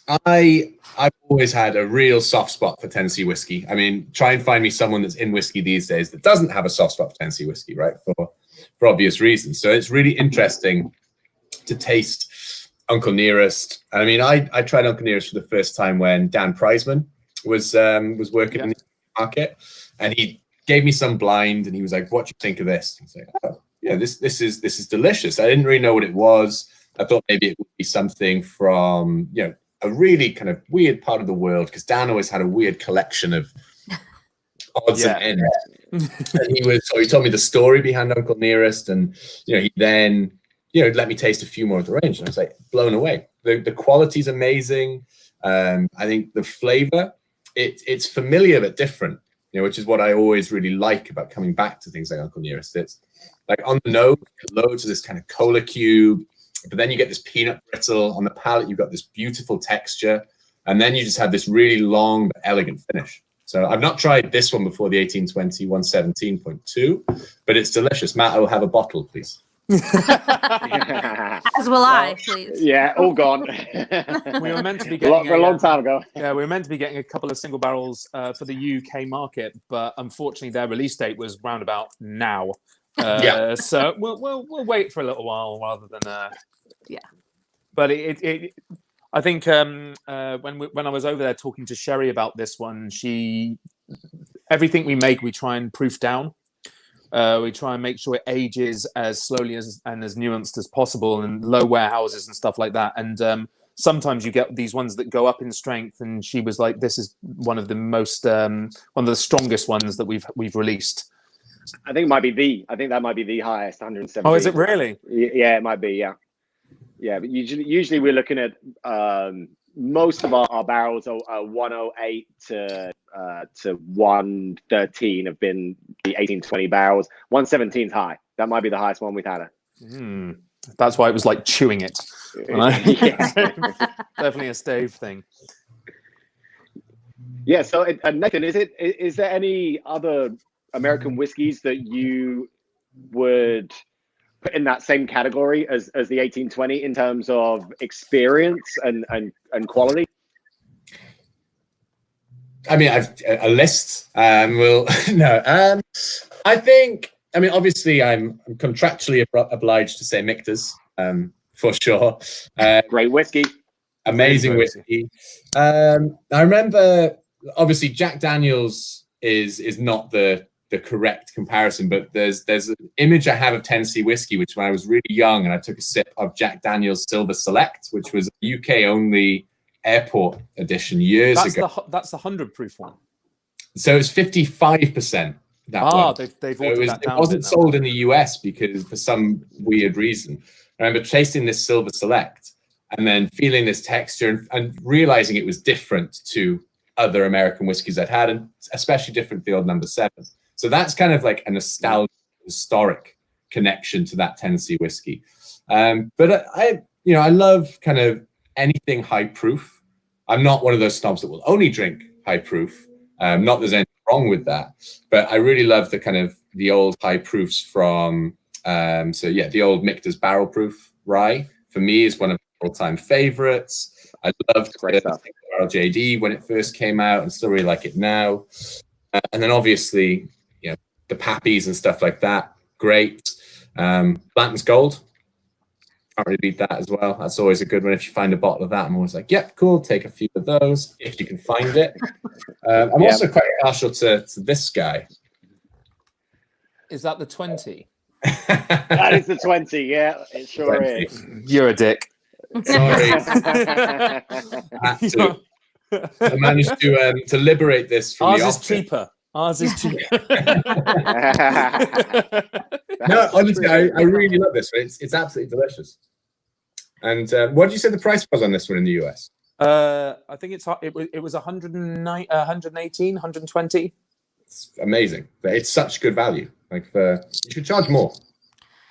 I've always had a real soft spot for Tennessee whiskey. I mean, try and find me someone that's in whiskey these days that doesn't have a soft spot for Tennessee whiskey, right? For obvious reasons. So it's really interesting to taste Uncle Nearest. I mean, I tried Uncle Nearest for the first time when Dan Prizeman was working in the market, and he gave me some blind, and he was like, "What do you think of this?" I was like, "Oh, yeah, this is delicious." I didn't really know what it was. I thought maybe it would be something from, a really kind of weird part of the world, because Dan always had a weird collection of odds and ends. And he told me the story behind Uncle Nearest, and he then let me taste a few more of the range, and I was like blown away. The quality's amazing. I think the flavor, it's familiar but different, which is what I always really like about coming back to things like Uncle Nearest. It's like on the nose, loads of this kind of cola cube, but then you get this peanut brittle. On the palate, you've got this beautiful texture, and then you just have this really long but elegant finish. So I've not tried this one before, the 1820 117.2, but it's delicious. Matt, I will have a bottle, please. As will I, please. Yeah, all gone. We were meant to be getting a long time ago. Yeah, we were meant to be getting a couple of single barrels for the UK market, but unfortunately their release date was round about now. So we'll wait for a little while rather than But I think when I was over there talking to Sherry about this one, everything we make, we try and proof down. We try and make sure it ages as slowly and as nuanced as possible, and low warehouses and stuff like that. And sometimes you get these ones that go up in strength. And she was like, "This is one of the strongest ones that we've released." I think that might be the highest, 170. Oh, is it really? Yeah, it might be. Yeah. But usually we're looking at most of our barrels are 108 to 113 have been the 1820 barrels. 117 is high. That might be the highest one we've had. That's why it was like chewing it. Yeah. Definitely a stave thing. Yeah. So Nathan, is there any other American whiskeys that you would put in that same category as the 1820 in terms of experience and quality? I mean, I've a list. No. I think. I mean, obviously, I'm contractually obliged to say Michter's for sure. Great whiskey, amazing whiskey. I remember, obviously, Jack Daniel's is not the correct comparison, but there's an image I have of Tennessee whiskey, which when I was really young and I took a sip of Jack Daniel's Silver Select, which was a UK only airport edition years ago. That's the 100 proof one. So it's 55%. They've watered that down. It wasn't sold in the US because for some weird reason. I remember tasting this Silver Select and then feeling this texture and realizing it was different to other American whiskeys I'd had, and especially different to the old Number 7. So that's kind of like a nostalgic, historic connection to that Tennessee whiskey. But I love kind of anything high proof. I'm not one of those snobs that will only drink high proof. Not that there's anything wrong with that, but I really love the old high proofs from. The old Michter's barrel proof rye for me is one of my all-time favorites. I loved Barrel JD when it first came out, and still really like it now. And then obviously, the Pappies and stuff like that, great. Blanton's Gold, can't really beat that as well. That's always a good one. If you find a bottle of that, I'm always like, yep, cool, take a few of those if you can find it. I'm also quite partial to this guy. Is that the 20? That is the 20, yeah, it sure 20. Is. You're a dick. Sorry. I managed to liberate this from the office. Ours is cheaper. No, honestly, I really love this one. It's absolutely delicious. And what did you say the price was on this one in the US? I think it was 109, 118, 120. It's amazing. It's such good value. Like you should charge more.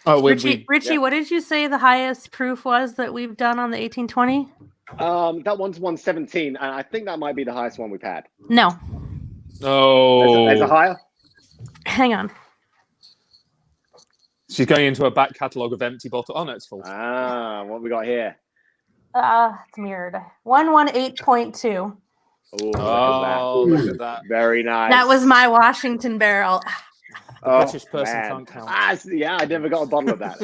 Oh, Richie, what did you say the highest proof was that we've done on the 1820? That one's 117, and I think that might be the highest one we've had. No. Oh. There's a higher? Hang on. She's going into a back catalogue of empty bottles. Oh, no, it's full. What have we got here? It's mirrored. 118.2. Look at that. Very nice. That was my Washington barrel. British person can't count. I never got a bottle of that.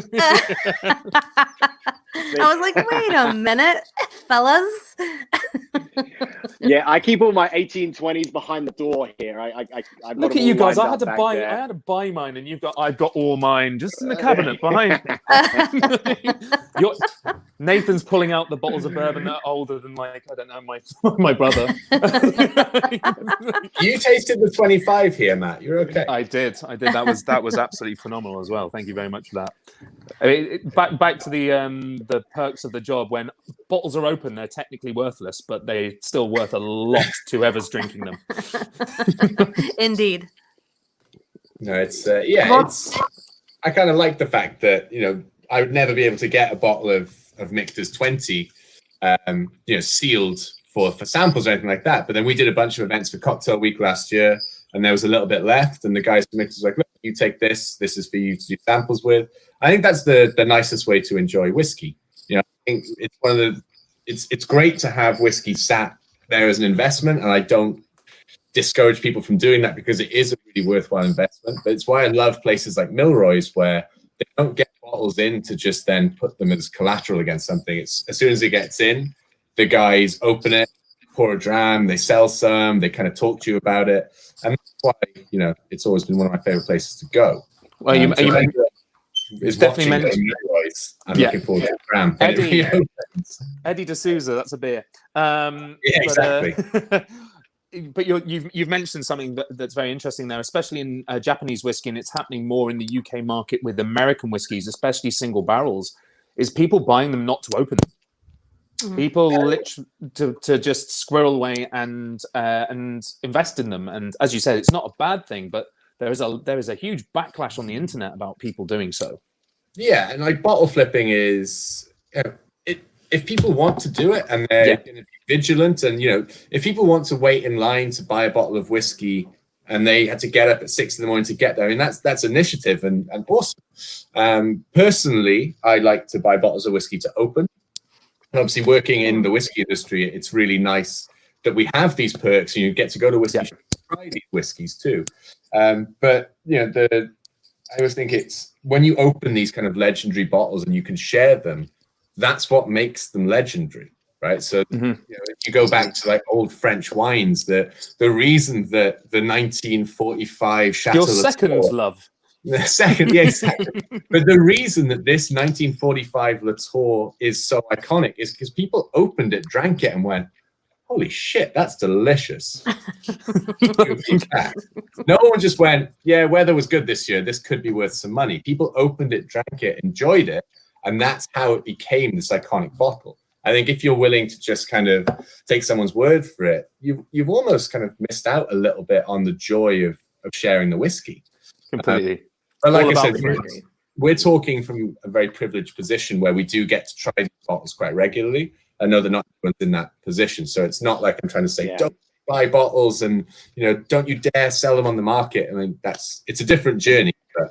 I was like, wait a minute, fellas. Yeah, I keep all my 1820s behind the door here. I've Look at you guys. I had to buy mine, and I've got all mine just in the cabinet behind me. Nathan's pulling out the bottles of bourbon that are older than, like, I don't know, my brother. You tasted the 25 here, Matt. You're okay. I did. That was absolutely phenomenal as well. Thank you very much for that. I mean, back to the perks of the job. When bottles are open, they're technically worthless, but they're still worth a lot to whoever's drinking them. Indeed. No, it's I kind of like the fact that I would never be able to get a bottle of Michter's 20, sealed for samples or anything like that. But then we did a bunch of events for Cocktail Week last year, and there was a little bit left, and the guys from Michter's were like, look, you take this. This is for you to do samples with. I think that's the nicest way to enjoy whiskey. I think it's one of it's great to have whiskey sat there as an investment, and I don't discourage people from doing that because it is a really worthwhile investment. But it's why I love places like Milroy's, where they don't get bottles in to just then put them as collateral against something. It's as soon as it gets in, the guys open it, pour a dram, they sell some, they kind of talk to you about it. And that's why, you know, it's always been one of my favorite places to go. Well, is definitely watching I'm looking forward to the dram. Eddie D'Souza, that's a beer. Exactly. But you've mentioned something that's very interesting there, especially in Japanese whiskey, and it's happening more in the UK market with American whiskies, especially single barrels, is people buying them not to open them. Mm-hmm. People literally to just squirrel away and invest in them. And as you said, it's not a bad thing, but there is a huge backlash on the internet about people doing so. Yeah, and like bottle flipping is, you know, if people want to do it and they're going to be vigilant, and you know, if people want to wait in line to buy a bottle of whiskey and they had to get up at 6 a.m. to get there, I mean that's initiative and awesome. Personally, I like to buy bottles of whiskey to open. And obviously, working in the whiskey industry, it's really nice that we have these perks and you get to go to whiskey shops and try these whiskeys too. But you know, I always think it's when you open these kind of legendary bottles and you can share them, that's what makes them legendary, right? So you know, if you go back to like old French wines, the reason that the 1945 Chateau your second love. The second, yeah, exactly. But the reason that this 1945 Latour is so iconic is because people opened it, drank it, and went, "Holy shit, that's delicious!" No one just went, "Yeah, weather was good this year. This could be worth some money." People opened it, drank it, enjoyed it, and that's how it became this iconic bottle. I think if you're willing to just kind of take someone's word for it, you've almost kind of missed out a little bit on the joy of sharing the whiskey. Completely. But like I said, we're talking from a very privileged position where we do get to try these bottles quite regularly. I know they're not in that position, so it's not like I'm trying to say don't buy bottles and, you know, don't you dare sell them on the market. I mean, it's a different journey. But...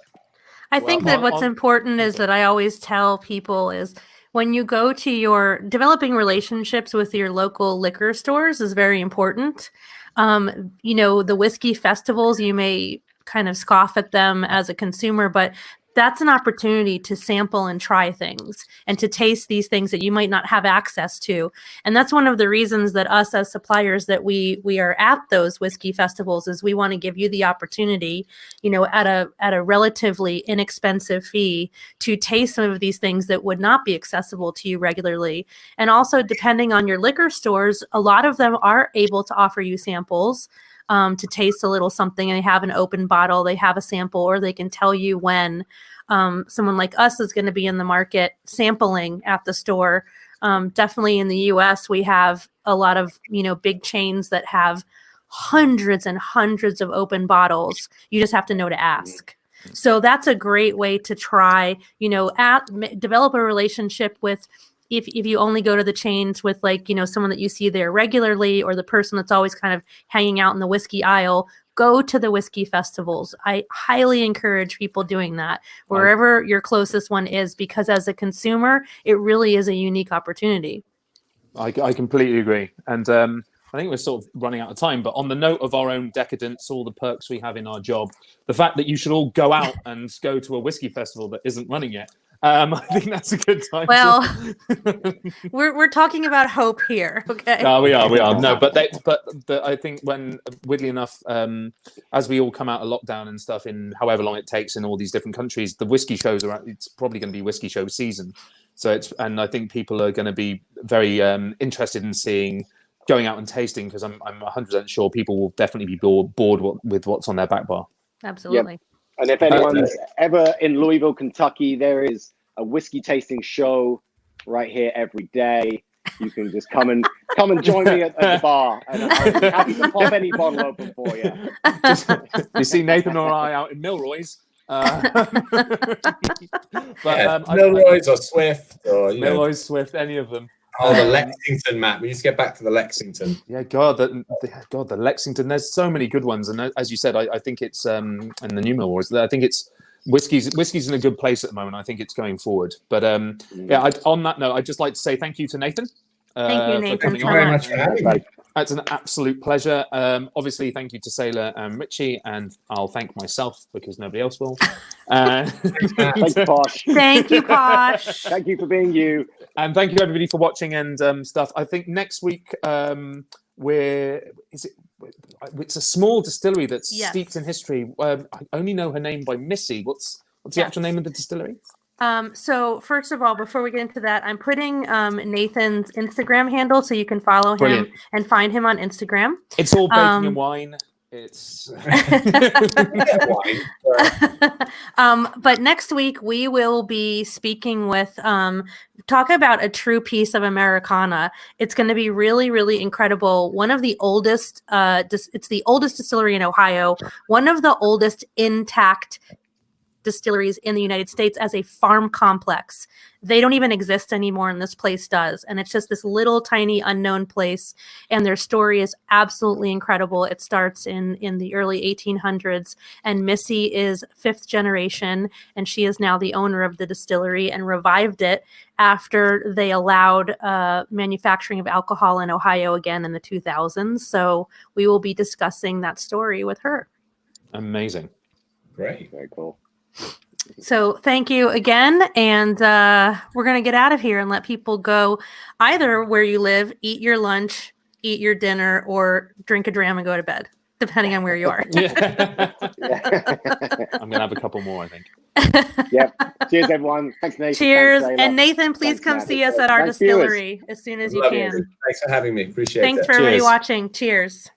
I think that what's important is that I always tell people is when you go to your developing relationships with your local liquor stores is very important. You know, the whiskey festivals, you may kind of scoff at them as a consumer, but that's an opportunity to sample and try things and to taste these things that you might not have access to. And that's one of the reasons that us as suppliers that we are at those whiskey festivals is we want to give you the opportunity, you know, at a relatively inexpensive fee to taste some of these things that would not be accessible to you regularly. And also, depending on your liquor stores, a lot of them are able to offer you samples to taste a little something, and they have an open bottle, they have a sample, or they can tell you when someone like us is going to be in the market sampling at the store. Definitely in the US, we have a lot of, you know, big chains that have hundreds and hundreds of open bottles. You just have to know to ask. So that's a great way to try, you know, develop a relationship with, if you only go to the chains with, like, you know, someone that you see there regularly, or the person that's always kind of hanging out in the whiskey aisle, go to the whiskey festivals. I highly encourage people doing that wherever your closest one is, because as a consumer, it really is a unique opportunity. I completely agree. And I think we're sort of running out of time, but on the note of our own decadence, all the perks we have in our job, the fact that you should all go out and go to a whiskey festival that isn't running yet, I think that's a good time. Well, we're talking about hope here, okay? No, we are. No, but I think when, weirdly enough, as we all come out of lockdown and stuff, in however long it takes in all these different countries, the whiskey shows it's probably going to be whiskey show season. So and I think people are going to be very interested in going out and tasting, because I'm 100% sure people will definitely be bored with what's on their back bar. Absolutely. Yep. And if anyone's ever in Louisville, Kentucky, there is a whiskey tasting show right here every day. You can just come and join me at the bar, and I'll be happy to pop any bottle open for you. You see Nathan or I out in Milroy's. Milroy's or Swift, or Milroy's, Swift, any of them. Oh, the Lexington, Matt. We need to get back to the Lexington. Yeah, the Lexington. There's so many good ones, and as you said, I think it's and the New Milroy's. I think it's whiskey's in a good place at the moment. I think it's going forward. But on that note, I'd just like to say thank you to Nathan. Thank you, Nathan. Thank you very much for having me. It's an absolute pleasure. Obviously, thank you to Sailor and Richie, and I'll thank myself because nobody else will. Thanks, Posh. Thank you, Posh. Thank you for being you. And thank you, everybody, for watching and stuff. I think next week it's a small distillery that's steeped in history. I only know her name by Missy. What's the actual name of the distillery? So first of all, before we get into that, I'm putting Nathan's Instagram handle so you can follow him and find him on Instagram. It's all baking and wine. It's but next week we will be speaking with talk about a true piece of Americana. It's going to be really, really incredible. One of the oldest, it's the oldest distillery in Ohio. One of the oldest intact distilleries in the United States as a farm complex. They don't even exist anymore, and this place does. And it's just this little tiny unknown place, and their story is absolutely incredible. It starts in the early 1800s, and Missy is 5th generation, and she is now the owner of the distillery and revived it after they allowed manufacturing of alcohol in Ohio again in the 2000s. So we will be discussing that story with her. Amazing. Great. Very cool. So thank you again, and we're going to get out of here and let people go either where you live, eat your lunch, eat your dinner, or drink a dram and go to bed, depending on where you are. I'm going to have a couple more, I think. Yep. Cheers, everyone. Thanks, Nathan. Cheers. Thanks, and Nathan, please come see us at our distillery as soon as you can. Thanks for having me. Appreciate it. Thanks for everybody watching. Cheers.